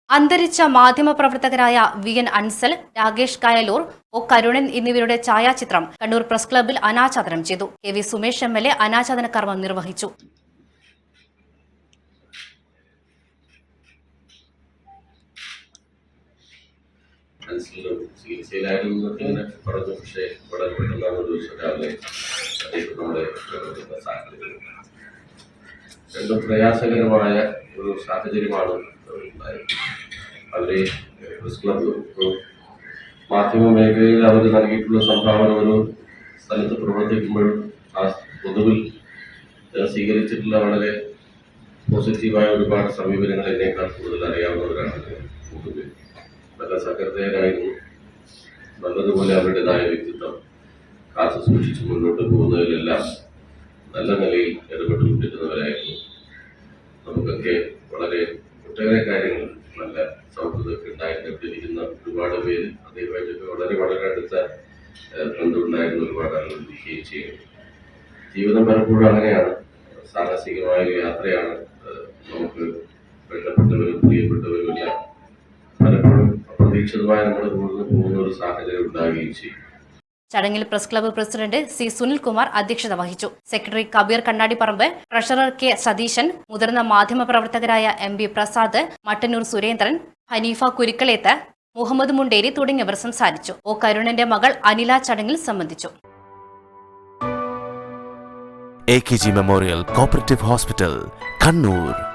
അന്തരിച്ച മാധ്യമപ്രവർത്തകരായ വി.എൻ. അൻസൽ, രാകേഷ് കയലൂർ, ഒ. കരുണൻ എന്നിവരുടെ ഛായാചിത്രം കണ്ണൂർ പ്രസ് ക്ലബ്ബിൽ അനാച്ഛാദനം ചെയ്തു. കെ.വി. സുമേഷ് എം.എൽ.എ അനാച്ഛാദന കർമ്മം നിർവഹിച്ചു. രണ്ടും പ്രയാസകരമായ ഒരു സാഹചര്യമാണ് അവരെ പ്രസ് ക്ലബ്ബ് മാധ്യമ മേഖലയിൽ അവർ നൽകിയിട്ടുള്ള സംഭാവന ഒരു സ്ഥലത്ത് പ്രവർത്തിക്കുമ്പോഴും ആ പൊതുവിൽ സ്വീകരിച്ചിട്ടുള്ള വളരെ പോസിറ്റീവായ ഒരുപാട് സമീപനങ്ങൾ എന്നേക്കാൾ കൂടുതൽ അറിയാവുന്നവരാണ്. പൊതുവിൽ നല്ല സഹൃദയരായിരുന്നു. നല്ലതുപോലെ അവരുടേതായ വ്യക്തിത്വം കാത്തു സൂക്ഷിച്ച് മുന്നോട്ട് പോകുന്നതിലെല്ലാം നല്ല നിലയിൽ ഇടപെട്ടുകൊണ്ടിരുന്നവരായിരുന്നു. നമുക്കൊക്കെ വളരെ ഒട്ടേറെ കാര്യങ്ങൾ നല്ല സൗഹൃദമൊക്കെ ഉണ്ടായിരുന്നിരിക്കുന്ന ഒരുപാട് പേര് അതേമാതിരി വളരെ അടുത്ത ബന്ധമുണ്ടായിരുന്ന ഒരുപാട് ആളുകൾ ഇരിക്കുകയും ചെയ്യും. ജീവിതം പലപ്പോഴും അങ്ങനെയാണ്, സാഹസികമായ ഒരു യാത്രയാണ്. നമുക്ക് വേണ്ടപ്പെട്ടവരും പ്രിയപ്പെട്ടവരുമെല്ലാം പലപ്പോഴും അപ്രതീക്ഷിതമായി നമ്മൾ പോകുന്ന ഒരു സാഹചര്യം ഉണ്ടാവുകയും ചെയ്യും. ചടങ്ങിൽ press club president C. Sunilkumar അധ്യക്ഷത വഹിച്ചു. Secretary Kabeer Kannadiparamba, treasurer K. Satheesan, മുതിർന്ന മാധ്യമപ്രവർത്തകരായ എം.ബി. പ്രസാദ്, മട്ടന്നൂർ സുരേന്ദ്രൻ, ഹനീഫ കുരിക്കളേത്ത്, മുഹമ്മദ് മുണ്ടേരി തുടങ്ങിയവർ സംസാരിച്ചു. ഒ. കരുണന്റെ മകൾ അനില ചടങ്ങിൽ സംബന്ധിച്ചു. AKG memorial cooperative hospital, Kannur.